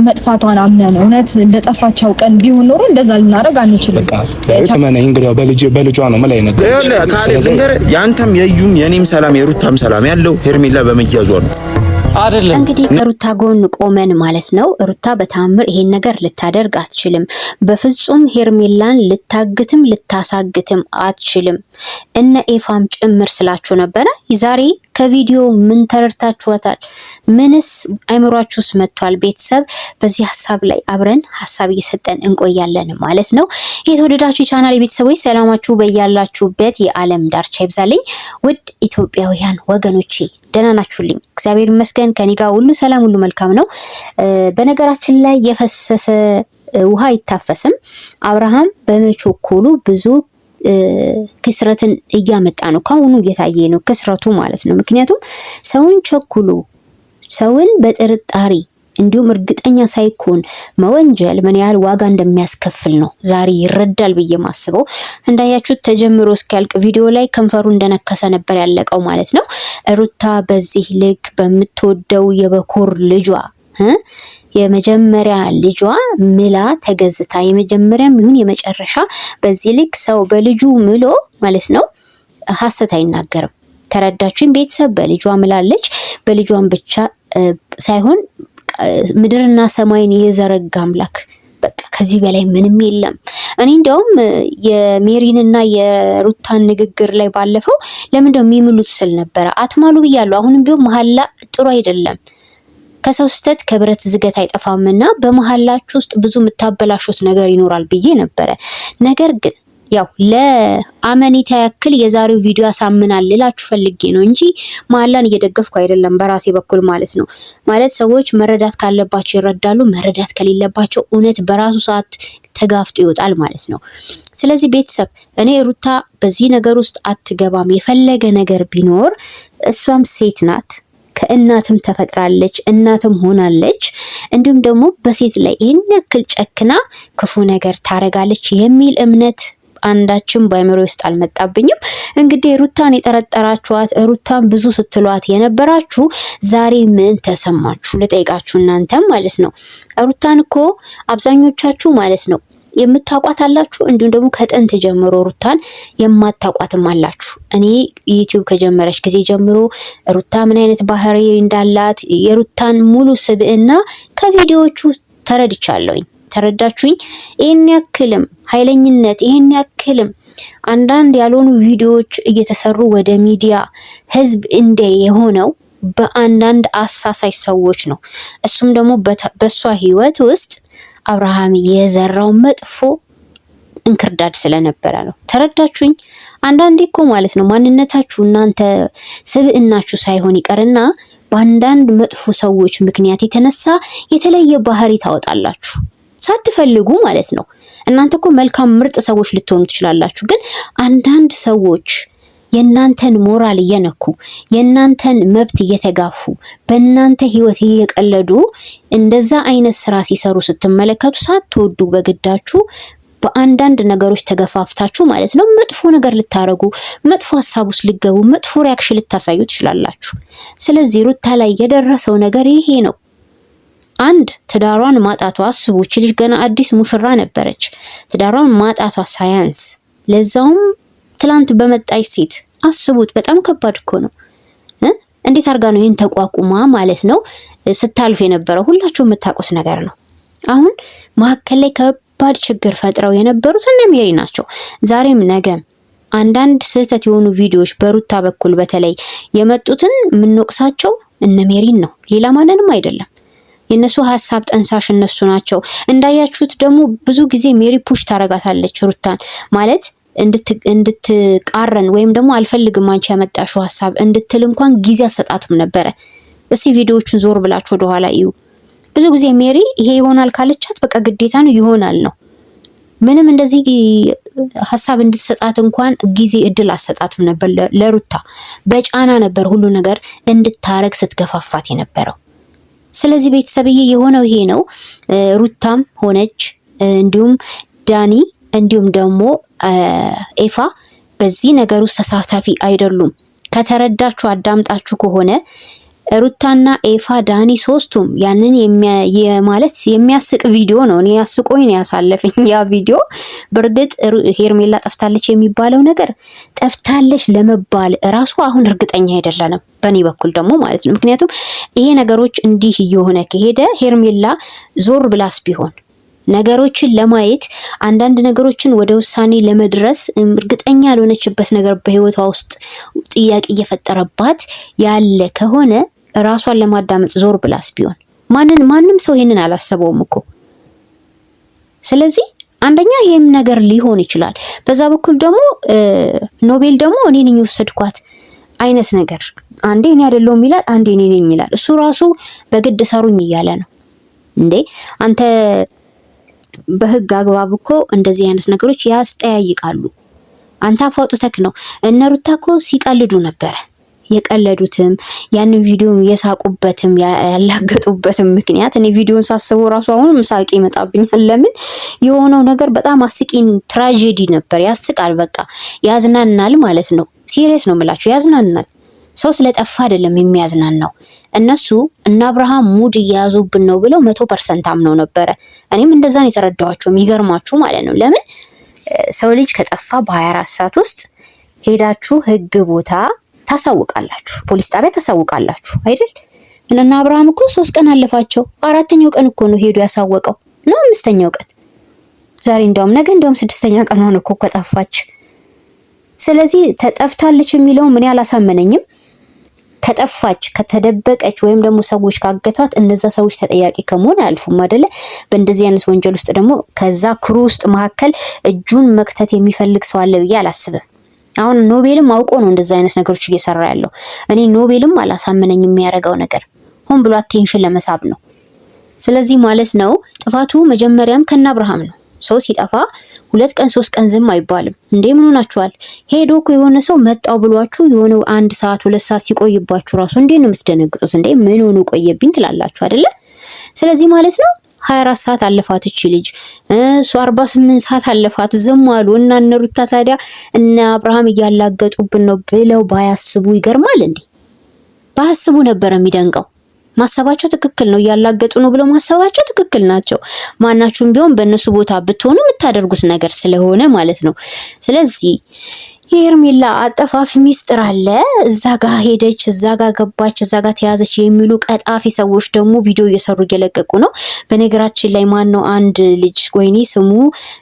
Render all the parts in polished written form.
መጥፋቷን አምነን እውነት እንደጠፋቸው ቀን ቢሆን ኖሮ እንደዛ ልናደርግ አንችልም። ተመነኝ እንግዲህ በልጇ ነው ማለት ነው። ካለ ድንገር ያንተም የዩም የኔም ሰላም የሩታም ሰላም ያለው ሄርሜላ በመያዟ ነው አይደለም። እንግዲህ ከሩታ ጎን ቆመን ማለት ነው። ሩታ በታምር ይሄን ነገር ልታደርግ አትችልም። በፍጹም ሄርሜላን ልታግትም ልታሳግትም አትችልም። እነ ኤፋም ጭምር ስላችሁ ነበረ። ዛሬ ከቪዲዮ ምን ተረድታችኋታል? ምንስ አይምሯችሁስ መጥቷል? ቤተሰብ በዚህ ሐሳብ ላይ አብረን ሐሳብ እየሰጠን እንቆያለን ማለት ነው። የተወደዳችሁ ቻናል ቤተሰቦች ሰላማችሁ በያላችሁበት የዓለም ዳርቻ ይብዛልኝ። ውድ ኢትዮጵያውያን ወገኖቼ ደህና ናችሁልኝ? እግዚአብሔር ይመስገን ከኔ ጋር ሁሉ ሰላም ሁሉ መልካም ነው። በነገራችን ላይ የፈሰሰ ውሃ አይታፈስም። አብርሃም በመቾኮሉ ብዙ ክስረትን እያመጣ ነው። ካሁኑ እየታየ ነው ክስረቱ ማለት ነው። ምክንያቱም ሰውን ቸኩሎ ሰውን በጥርጣሬ እንዲሁም እርግጠኛ ሳይኮን መወንጀል ምን ያህል ዋጋ እንደሚያስከፍል ነው ዛሬ ይረዳል ብዬ ማስበው። እንዳያችሁት ተጀምሮ እስኪያልቅ ቪዲዮ ላይ ከንፈሩ እንደነከሰ ነበር ያለቀው ማለት ነው። ሩታ በዚህ ልክ በምትወደው የበኩር ልጇ የመጀመሪያ ልጇ ምላ ተገዝታ የመጀመሪያም ይሁን የመጨረሻ በዚህ ልክ ሰው በልጁ ምሎ ማለት ነው ሐሰት አይናገርም። ተረዳችሁኝ ቤተሰብ? በልጇ ምላለች። በልጇን ብቻ ሳይሆን ምድርና ሰማይን የዘረጋ አምላክ በቃ ከዚህ በላይ ምንም የለም። እኔ እንደውም የሜሪንና የሩታን ንግግር ላይ ባለፈው ለምንድነው የሚምሉት ስል ነበረ። አትማሉ ብያለሁ። አሁንም ቢሆን መሐላ ጥሩ አይደለም። ከሰው ስተት ከብረት ዝገት አይጠፋምና በመሐላችሁ ውስጥ ብዙ የምታበላሹት ነገር ይኖራል ብዬ ነበረ። ነገር ግን ያው ለአመኔታ ያክል የዛሬው ቪዲዮ ያሳምናል ልላችሁ ፈልጌ ነው እንጂ መሐላን እየደገፍኩ አይደለም በራሴ በኩል ማለት ነው። ማለት ሰዎች መረዳት ካለባቸው ይረዳሉ፣ መረዳት ከሌለባቸው እውነት በራሱ ሰዓት ተጋፍጦ ይወጣል ማለት ነው። ስለዚህ ቤተሰብ እኔ ሩታ በዚህ ነገር ውስጥ አትገባም። የፈለገ ነገር ቢኖር እሷም ሴት ናት፣ ከእናትም ተፈጥራለች፣ እናትም ሆናለች። እንዲሁም ደግሞ በሴት ላይ ይህን ያክል ጨክና ክፉ ነገር ታረጋለች የሚል እምነት አንዳችም ባይምሮ ውስጥ አልመጣብኝም። እንግዲህ ሩታን የጠረጠራችኋት ሩታን ብዙ ስትሏት የነበራችሁ ዛሬ ምን ተሰማችሁ ልጠይቃችሁ እናንተም ማለት ነው። ሩታን እኮ አብዛኞቻችሁ ማለት ነው የምታውቋት አላችሁ፣ እንዲሁም ደግሞ ከጥንት ጀምሮ ሩታን የማታውቋትም አላችሁ። እኔ ዩቲዩብ ከጀመረች ጊዜ ጀምሮ ሩታ ምን አይነት ባህሪ እንዳላት የሩታን ሙሉ ስብዕና ከቪዲዮዎቹ ተረድቻለሁኝ። ተረዳችሁኝ? ይሄን ያክልም ኃይለኝነት ይሄን ያክልም አንዳንድ ያልሆኑ ቪዲዮዎች እየተሰሩ ወደ ሚዲያ ህዝብ እንደ የሆነው በአንዳንድ አሳሳይ ሰዎች ነው። እሱም ደግሞ በሷ ህይወት ውስጥ አብርሃም የዘራው መጥፎ እንክርዳድ ስለነበረ ነው። ተረዳችሁኝ? አንዳንዴ እኮ ማለት ነው ማንነታችሁ እናንተ ስብዕናችሁ ሳይሆን ይቀርና በአንዳንድ መጥፎ ሰዎች ምክንያት የተነሳ የተለየ ባህሪ ታወጣላችሁ ሳትፈልጉ ማለት ነው። እናንተ እኮ መልካም ምርጥ ሰዎች ልትሆኑ ትችላላችሁ፣ ግን አንዳንድ ሰዎች የናንተን ሞራል እየነኩ የናንተን መብት እየተጋፉ በእናንተ ህይወት እየቀለዱ እንደዛ አይነት ስራ ሲሰሩ ስትመለከቱ ሳትወዱ በግዳችሁ በአንዳንድ ነገሮች ተገፋፍታችሁ ማለት ነው መጥፎ ነገር ልታረጉ፣ መጥፎ ሐሳብ ውስጥ ልገቡ፣ መጥፎ ሪአክሽን ልታሳዩ ትችላላችሁ። ስለዚህ ሩታ ላይ የደረሰው ነገር ይሄ ነው። አንድ ትዳሯን ማጣቷ አስቡች። ልጅ ገና አዲስ ሙሽራ ነበረች። ትዳሯን ማጣቷ ሳያንስ ለዛውም ትላንት በመጣች ሴት አስቡት። በጣም ከባድ እኮ ነው። እንዴት አድርጋ ነው ይሄን ተቋቁማ ማለት ነው ስታልፍ የነበረው? ሁላችሁም የምታውቁት ነገር ነው። አሁን መሀከል ላይ ከባድ ችግር ፈጥረው የነበሩት እነ ሜሪ ናቸው። ዛሬም ነገም አንዳንድ ስህተት የሆኑ ቪዲዮዎች በሩታ በኩል በተለይ የመጡትን የምንወቅሳቸው እነ ሜሪን ነው፣ ሌላ ማንንም አይደለም። የነሱ ሐሳብ ጠንሳሽ እነሱ ናቸው። እንዳያችሁት ደግሞ ብዙ ጊዜ ሜሪ ፑሽ ታረጋታለች ሩታን ማለት እንድትቃረን ወይም ደግሞ አልፈልግም አንቺ ያመጣሽው ሐሳብ እንድትል እንኳን ጊዜ አሰጣትም ነበረ። እስቲ ቪዲዮዎቹን ዞር ብላችሁ ወደ ኋላ እዩ። ብዙ ጊዜ ሜሪ ይሄ ይሆናል ካለቻት በቃ ግዴታ ነው ይሆናል ነው። ምንም እንደዚህ ሐሳብ እንድትሰጣት እንኳን ጊዜ እድል አሰጣትም ነበር ለሩታ። በጫና ነበር ሁሉ ነገር እንድታረግ ስትገፋፋት የነበረው። ስለዚህ ቤተሰብዬ የሆነው ይሄ ነው። ሩታም ሆነች እንዲሁም ዳኒ እንዲሁም ደግሞ ኤፋ በዚህ ነገር ውስጥ ተሳታፊ አይደሉም። ከተረዳችሁ አዳምጣችሁ ከሆነ ሩታና ኤፋ ዳኒ ሶስቱም ያንን ማለት የሚያስቅ ቪዲዮ ነው። እኔ ያስቆኝ ነው ያሳለፈኝ ያ ቪዲዮ። በርግጥ ሄርሜላ ጠፍታለች የሚባለው ነገር ጠፍታለች ለመባል ራሱ አሁን እርግጠኛ አይደለንም፣ በኔ በኩል ደግሞ ማለት ነው። ምክንያቱም ይሄ ነገሮች እንዲህ እየሆነ ከሄደ ሄርሜላ ዞር ብላስ ቢሆን ነገሮችን ለማየት አንዳንድ ነገሮችን ወደ ውሳኔ ለመድረስ እርግጠኛ ያልሆነችበት ነገር በህይወቷ ውስጥ ጥያቄ እየፈጠረባት ያለ ከሆነ ራሷን ለማዳመጥ ዞር ብላስ ቢሆን ማንም ሰው ይሄንን አላሰበውም እኮ። ስለዚህ አንደኛ ይሄም ነገር ሊሆን ይችላል። በዛ በኩል ደግሞ ኖቤል ደግሞ እኔ ነኝ ወሰድኳት አይነት ነገር አንዴ እኔ አይደለሁም ይላል፣ አንዴ እኔ ነኝ ይላል። እሱ ራሱ በግድ ሰሩኝ እያለ ነው እንዴ። አንተ በህግ አግባብ እኮ እንደዚህ አይነት ነገሮች ያስጠያይቃሉ። አንተ አፋውጥተክ ነው። እነ ሩታ እኮ ሲቀልዱ ነበረ። የቀለዱትም ያንን ቪዲዮም የሳቁበትም ያላገጡበትም ምክንያት እኔ ቪዲዮን ሳስበው ራሱ አሁን ምሳቂ ይመጣብኛል። ለምን የሆነው ነገር በጣም አስቂኝ ትራጀዲ ነበር። ያስቃል፣ በቃ ያዝናናል ማለት ነው። ሲሪየስ ነው የምላችሁ፣ ያዝናናል። ሰው ስለጠፋ አይደለም የሚያዝናናው። እነሱ እና አብርሃም ሙድ እያያዙብን ነው ብለው 100% አምነው ነበረ። እኔም እንደዛ ነው የተረዳኋቸው። የሚገርማችሁ ማለት ነው። ለምን ሰው ልጅ ከጠፋ በ24 ሰዓት ውስጥ ሄዳችሁ ህግ ቦታ ታሳውቃላችሁ፣ ፖሊስ ጣቢያ ታሳውቃላችሁ አይደል? እና አብርሃም እኮ 3 ቀን አለፋቸው። 4ኛው ቀን እኮ ነው ሄዱ ያሳወቀው ነው 5ኛው ቀን። ዛሬ ነገ 6ኛ ቀን ሆነ እኮ ከጠፋች። ስለዚህ ተጠፍታለች የሚለው ምን ያላሳመነኝም። ከጠፋች ከተደበቀች ወይም ደግሞ ሰዎች ካገቷት እነዛ ሰዎች ተጠያቂ ከመሆን አያልፉም አይደለ? በእንደዚህ አይነት ወንጀል ውስጥ ደግሞ ከዛ ክሩ ውስጥ መካከል እጁን መክተት የሚፈልግ ሰው አለ ብዬ አላስብም። አሁን ኖቤልም አውቆ ነው እንደዛ አይነት ነገሮች እየሰራ ያለው። እኔ ኖቤልም አላሳመነኝ የሚያደርገው ነገር ሆን ብሎ አቴንሽን ለመሳብ ነው። ስለዚህ ማለት ነው ጥፋቱ መጀመሪያም ከነ አብርሃም ነው። ሰው ሲጠፋ 2 ቀን 3 ቀን ዝም አይባልም እንዴ? ምን ሆናችኋል? ሄዶ እኮ የሆነ ሰው መጣው ብሏችሁ የሆነ 1 ሰዓት 2 ሰዓት ሲቆይባችሁ ራሱ እንዴ ነው የምትደነግጡት? እንዴ ምን ሆኖ ቆየብኝ ትላላችሁ አይደለ? ስለዚህ ማለት ነው 24 ሰዓት አለፋት እቺ ልጅ፣ እሱ 48 ሰዓት አለፋት፣ ዝም አሉ እና እነ ሩታ ታዲያ እነ አብርሃም እያላገጡብን ነው ብለው ባያስቡ ይገርማል እንዴ? ባያስቡ ነበር የሚደንቀው። ማሰባቸው ትክክል ነው። እያላገጡ ነው ብለው ማሰባቸው ትክክል ናቸው። ማናችሁም ቢሆን በእነሱ ቦታ ብትሆኑ የምታደርጉት ነገር ስለሆነ ማለት ነው። ስለዚህ የሄርሜላ አጠፋፊ ሚስጥር አለ። እዛ ጋር ሄደች፣ እዛ ጋር ገባች፣ እዛ ጋር ተያዘች የሚሉ ቀጣፊ ሰዎች ደግሞ ቪዲዮ እየሰሩ እየለቀቁ ነው። በነገራችን ላይ ማን ነው አንድ ልጅ ወይኔ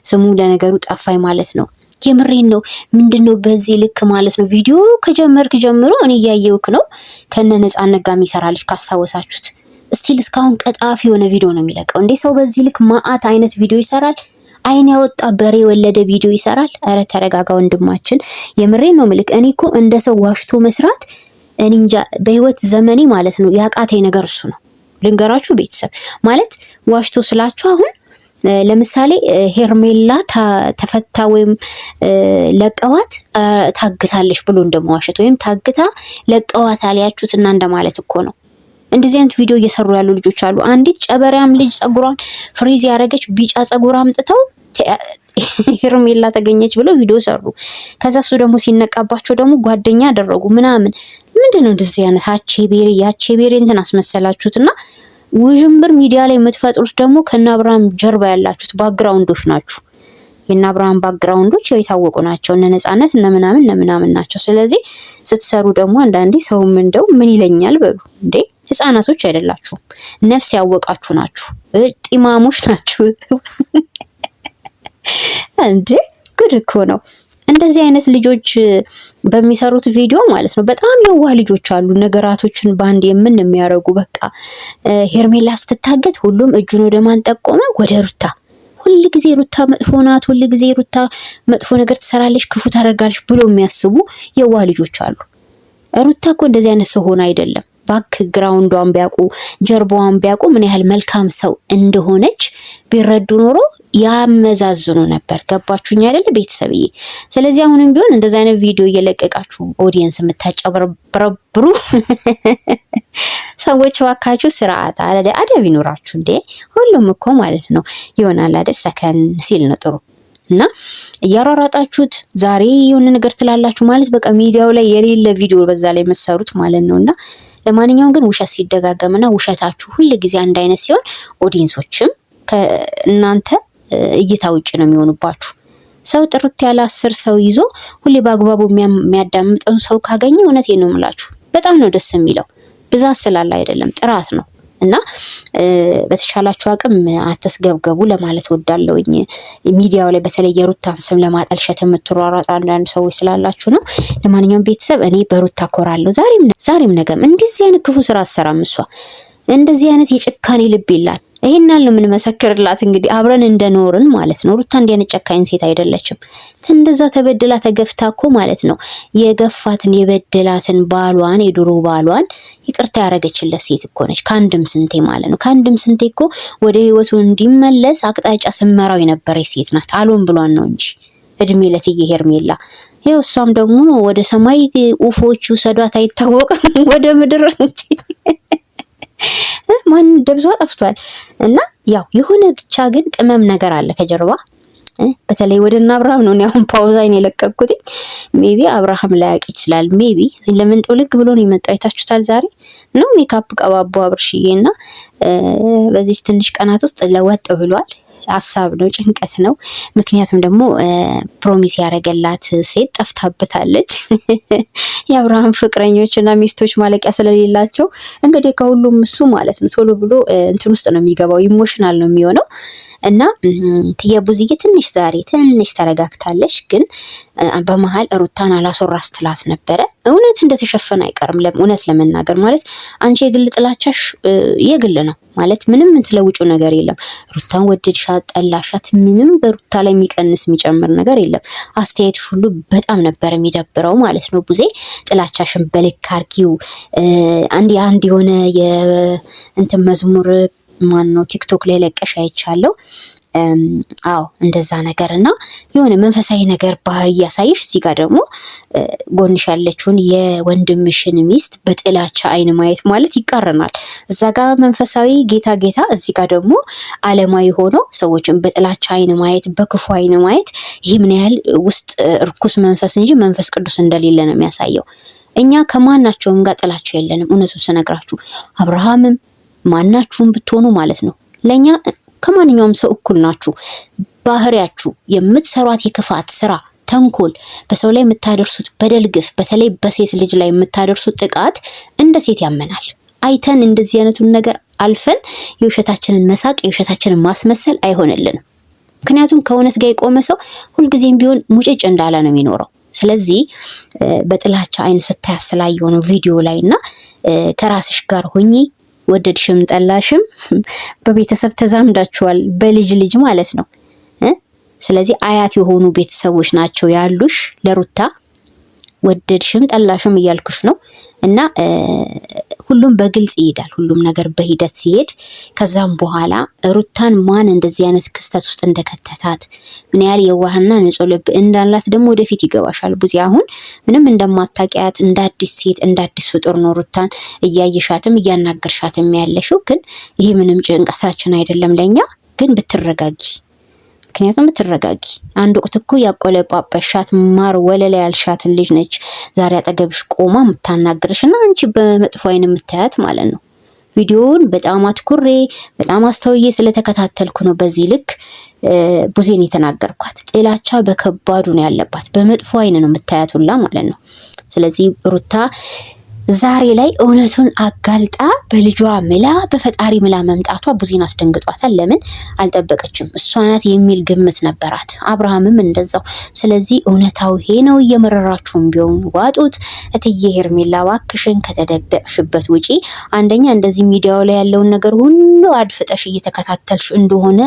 ስሙ ለነገሩ ጠፋኝ ማለት ነው። የምሬን ነው። ምንድነው በዚህ ልክ ማለት ነው? ቪዲዮ ከጀመርክ ጀምሮ እኔ እያየውክ ነው። ከነ ነፃነት ጋር የሚሰራልሽ ካስታወሳችሁት ስቲል እስካሁን ቀጣፊ የሆነ ቪዲዮ ነው የሚለቀው። እንዴ ሰው በዚህ ልክ ማአት አይነት ቪዲዮ ይሰራል? አይን ያወጣ በሬ ወለደ ቪዲዮ ይሰራል? አረ ተረጋጋ ወንድማችን፣ የምሬን ነው ምልክ። እኔ እኮ እንደ ሰው ዋሽቶ መስራት እኔ እንጃ በህይወት ዘመኔ ማለት ነው ያቃተኝ ነገር እሱ ነው። ልንገራችሁ ቤተሰብ ማለት ዋሽቶ ስላችሁ አሁን ለምሳሌ ሄርሜላ ተፈታ ወይም ለቀዋት ታግታለች ብሎ እንደማዋሸት ወይም ታግታ ለቀዋት አልያችሁትና እንደማለት እኮ ነው። እንደዚህ አይነት ቪዲዮ እየሰሩ ያሉ ልጆች አሉ። አንዲት ጨበሪያም ልጅ ጸጉሯን ፍሪዝ ያደረገች ቢጫ ጸጉር አምጥተው ሄርሜላ ተገኘች ብለው ቪዲዮ ሰሩ። ከዛ እሱ ደግሞ ሲነቃባቸው ደግሞ ጓደኛ አደረጉ ምናምን። ምንድነው እንደዚህ አይነት ያቺ ቤሪ እንትን አስመሰላችሁትና ውዥንብር ሚዲያ ላይ የምትፈጥሩት ደግሞ ከነ አብርሃም ጀርባ ያላችሁት ባክግራውንዶች ናችሁ። የነ አብርሃም ባክግራውንዶች የታወቁ ናቸው። እነ ነፃነት እነ ምናምን ናቸው። ስለዚህ ስትሰሩ ደግሞ አንዳንዴ ሰውም እንደው ምን ይለኛል በሉ እንዴ። ህፃናቶች አይደላችሁም፣ ነፍስ ያወቃችሁ ናችሁ፣ ጢማሞች ናችሁ እንዴ። ጉድ እኮ ነው። እንደዚህ አይነት ልጆች በሚሰሩት ቪዲዮ ማለት ነው በጣም የዋህ ልጆች አሉ። ነገራቶችን ባንድ የሚያረጉ በቃ ሄርሜላ ስትታገት ሁሉም እጁን ወደ ማን ጠቆመ? ወደ ሩታ። ሁሉ ጊዜ ሩታ መጥፎ ናት፣ ሁሉ ጊዜ ሩታ መጥፎ ነገር ትሰራለች፣ ክፉ ታደርጋለች ብሎ የሚያስቡ የዋህ ልጆች አሉ። ሩታ እኮ እንደዚህ አይነት ሰው ሆነ አይደለም። ባክግራውንዷን ቢያውቁ ጀርባዋን ቢያውቁ ምን ያህል መልካም ሰው እንደሆነች ቢረዱ ኖሮ ያመዛዝኑ ነበር። ገባችሁኝ አይደል ቤተሰብዬ? ስለዚህ አሁንም ቢሆን እንደዚህ አይነት ቪዲዮ እየለቀቃችሁ ኦዲየንስ የምታጨበረብሩ ሰዎች ዋካችሁ ስርዓት አደብ ይኖራችሁ እንዴ። ሁሉም እኮ ማለት ነው ይሆናል አይደል ሰከን ሲል ነው ጥሩ። እና እያራራጣችሁት ዛሬ የሆነ ነገር ትላላችሁ ማለት በቃ ሚዲያው ላይ የሌለ ቪዲዮ በዛ ላይ መሰሩት ማለት ነውና ለማንኛውም ግን ውሸት ሲደጋገምና ውሸታችሁ ሁሉ ጊዜ አንድ አይነት ሲሆን ኦዲየንሶችም ከእናንተ እይታ ውጭ ነው የሚሆኑባችሁ። ሰው ጥርት ያለ 10 ሰው ይዞ ሁሌ በአግባቡ የሚያዳምጠው ሰው ካገኘ እውነቴን ነው የምላችሁ በጣም ነው ደስ የሚለው። ብዛት ስላለ አይደለም ጥራት ነው። እና በተቻላችሁ አቅም አትስገብገቡ ለማለት ወዳለውኝ። ሚዲያው ላይ በተለይ የሩታን ስም ለማጠልሸት የምትሯሯጡ አንዳንድ ሰዎች ስላላችሁ ነው። ለማንኛውም ቤተሰብ እኔ በሩታ ኮራለሁ። ዛሬም ነገም እንደዚህ አይነት ክፉ ስራ አሰራም። እሷ እንደዚህ አይነት የጭካኔ ልብ ይላት። ይሄን ነው ምን መሰክርላት እንግዲህ አብረን እንደኖርን ማለት ነው። ሩታ እንዲህ አይነት ጨካኝ ሴት አይደለችም። እንደዛ ተበድላ ተገፍታ እኮ ማለት ነው የገፋትን የበደላትን ባሏን የድሮ ባሏን ይቅርታ ያረገችለት ሴት እኮ ነች። ከአንድም ስንቴ ማለት ነው። ከአንድም ስንቴ እኮ ወደ ህይወቱ እንዲመለስ አቅጣጫ ስመራው የነበረች ሴት ናት። አሎን ብሏን ነው እንጂ እድሜ ለትዬ ሄርሜላ። ይኸው እሷም ደግሞ ወደ ሰማይ ኡፎቹ ሰዷት አይታወቅም ወደ ምድር እንጂ ማን ደብዟ ጠፍቷል። እና ያው የሆነ ብቻ ግን ቅመም ነገር አለ ከጀርባ። በተለይ ወደና አብርሃም ነው አሁን ፓውዛይን የለቀኩት። ሜቢ አብርሃም ላያቅ ይችላል። ሜቢ ለምን ጥልቅ ብሎ ነው የመጣው አይታችሁታል። ዛሬ ነው ሜካፕ ቀባቦ አብርሽዬና በዚህ ትንሽ ቀናት ውስጥ ለወጥ ብሏል። ሀሳብ ነው ጭንቀት ነው። ምክንያቱም ደግሞ ፕሮሚስ ያረገላት ሴት ጠፍታበታለች። የአብርሃም ፍቅረኞችና ሚስቶች ማለቂያ ስለሌላቸው እንግዲህ ከሁሉም እሱ ማለት ነው ቶሎ ብሎ እንትን ውስጥ ነው የሚገባው፣ ኢሞሽናል ነው የሚሆነው። እና ትየቡዝዬ ዛሬ ትንሽ ተረጋግታለች። ግን በመሃል ሩታን አላስወራ ስትላት ነበረ። እውነት እንደተሸፈነ አይቀርም። እውነት ለመናገር ማለት አንቺ የግል ጥላቻሽ የግል ነው ማለት ምንም እንትለውጩ ነገር የለም። ሩታን ወደድሻት ጠላሻት ምንም በሩታ ላይ የሚቀንስ የሚጨምር ነገር የለም። አስተያየትሽ ሁሉ በጣም ነበር የሚደብረው ማለት ነው። ቡዜ ጥላቻሽን በልክ አርጊው። አንድ የሆነ የእንትን መዝሙር ማን ነው ቲክቶክ ላይ ለቀሽ አይቻለሁ። አዎ እንደዛ ነገር እና የሆነ መንፈሳዊ ነገር ባህሪ ያሳይሽ። እዚህ ጋር ደግሞ ጎንሽ ያለችውን የወንድምሽን ሚስት በጥላቻ አይን ማየት ማለት ይቃረናል። እዛ ጋር መንፈሳዊ ጌታ፣ እዚህ ጋር ደግሞ ዓለማዊ ሆኖ ሰዎችን በጥላቻ አይን ማየት፣ በክፉ አይን ማየት ይሄ ምን ያህል ውስጥ እርኩስ መንፈስ እንጂ መንፈስ ቅዱስ እንደሌለ ነው የሚያሳየው። እኛ ከማናቸውም ጋር ጥላቻ የለንም። እውነቱን ስነግራችሁ አብርሃምም ማናችሁም ብትሆኑ ማለት ነው ለኛ ከማንኛውም ሰው እኩል ናችሁ። ባህሪያችሁ የምትሰሯት የክፋት ስራ፣ ተንኮል፣ በሰው ላይ የምታደርሱት በደል፣ ግፍ፣ በተለይ በሴት ልጅ ላይ የምታደርሱት ጥቃት እንደ ሴት ያመናል። አይተን እንደዚህ አይነቱን ነገር አልፈን የውሸታችንን መሳቅ የውሸታችንን ማስመሰል አይሆንልንም። ምክንያቱም ከእውነት ጋር የቆመ ሰው ሁልጊዜም ቢሆን ሙጭጭ እንዳለ ነው የሚኖረው። ስለዚህ በጥላቻ አይን ስታያስላየው ነው ቪዲዮ ላይ እና ከራስሽ ጋር ሆኚ ወደድሽም ጠላሽም በቤተሰብ ተዛምዳችኋል፣ በልጅ ማለት ነው። ስለዚህ አያት የሆኑ ቤተሰቦች ናቸው ያሉሽ ለሩታ። ወደድሽም ጠላሽም እያልኩሽ ነው። እና ሁሉም በግልጽ ይሄዳል። ሁሉም ነገር በሂደት ሲሄድ ከዛም በኋላ ሩታን ማን እንደዚህ አይነት ክስተት ውስጥ እንደከተታት ምን ያህል የዋህና ንጹህ ልብ እንዳላት ደግሞ ወደፊት ይገባሻል። ቡዚ አሁን ምንም እንደማታውቂያት እንደ አዲስ ሴት እንደ አዲስ ፍጡር ነው ሩታን እያየሻትም እያናገርሻትም ያለሽው። ግን ይሄ ምንም ጭንቀታችን አይደለም ለኛ። ግን ብትረጋጊ ምክንያቱም ብትረጋጊ አንድ ወቅት እኮ ያቆለጳጳሻት ማር ወለላ ያልሻትን ልጅ ነች ዛሬ አጠገብሽ ቆማ የምታናግርሽና አንቺ በመጥፎ አይን የምታያት ማለት ነው። ቪዲዮውን በጣም አትኩሬ በጣም አስተውዬ ስለተከታተልኩ ነው በዚህ ልክ ቡዜን የተናገርኳት። ጥላቻ በከባዱ ነው ያለባት፣ በመጥፎ አይን ነው የምታያት ሁላ ማለት ነው። ስለዚህ ሩታ ዛሬ ላይ እውነቱን አጋልጣ በልጇ ምላ በፈጣሪ ምላ መምጣቷ ቡዜን አስደንግጧታል። ለምን አልጠበቀችም? እሷ ናት የሚል ግምት ነበራት፣ አብርሃምም እንደዛው። ስለዚህ እውነታው ይሄ ነው። እየመረራችሁም ቢሆን ዋጡት። እትዬ ሄርሜላ እባክሽን ከተደበቅሽበት ውጪ። አንደኛ እንደዚህ ሚዲያው ላይ ያለውን ነገር ሁሉ አድፍጠሽ እየተከታተልሽ እንደሆነ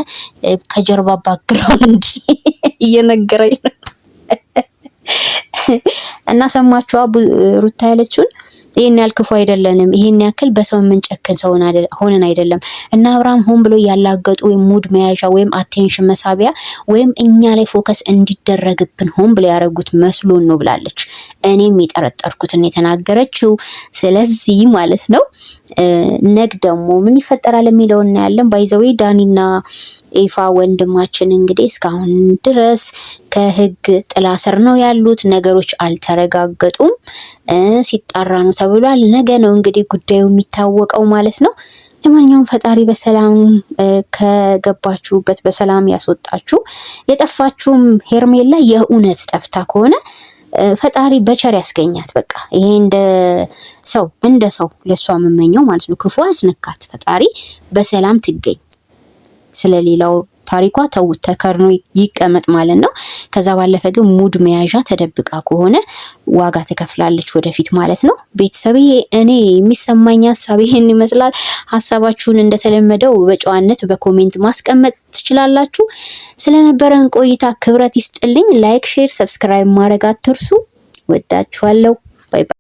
ከጀርባ ባክግራውንድ እየነገረኝ ነው። እና ሰማችኋ ሩታ ያለችውን። ይሄን ያህል ክፉ አይደለንም፣ ይሄን ያክል በሰው የምንጨክን ሰው ሆነን አይደለም። እና አብርሃም ሆን ብሎ ያላገጡ ወይም ሙድ መያዣ ወይም አቴንሽን መሳቢያ ወይም እኛ ላይ ፎከስ እንዲደረግብን ሆን ብሎ ያደረጉት መስሎን ነው ብላለች። እኔም የጠረጠርኩትን የተናገረችው። ስለዚህ ማለት ነው ነግ ደግሞ ምን ይፈጠራል የሚለው እናያለን። ባይዘዌ ዳኒና ኤፋ ወንድማችን እንግዲህ እስካሁን ድረስ ከህግ ጥላ ስር ነው ያሉት። ነገሮች አልተረጋገጡም፣ ሲጣራ ነው ተብሏል። ነገ ነው እንግዲህ ጉዳዩ የሚታወቀው ማለት ነው። ለማንኛውም ፈጣሪ በሰላም ከገባችሁበት በሰላም ያስወጣችሁ። የጠፋችሁም ሄርሜላ የእውነት ጠፍታ ከሆነ ፈጣሪ በቸር ያስገኛት። በቃ ይሄ እንደ ሰው ለሷ የምመኘው ማለት ነው። ክፉ ያስነካት ፈጣሪ በሰላም ትገኝ። ስለሌላው ታሪኳ ተውት ተከርኖ ይቀመጥ ማለት ነው። ከዛ ባለፈ ግን ሙድ መያዣ ተደብቃ ከሆነ ዋጋ ትከፍላለች ወደፊት ማለት ነው። ቤተሰብ እኔ የሚሰማኝ ሀሳብ ይሄን ይመስላል። ሀሳባችሁን እንደተለመደው በጨዋነት በኮሜንት ማስቀመጥ ትችላላችሁ። ስለነበረን ቆይታ ክብረት ይስጥልኝ። ላይክ፣ ሼር፣ ሰብስክራይብ ማድረግ አትርሱ። ወዳችኋለሁ። ባይ ባይ።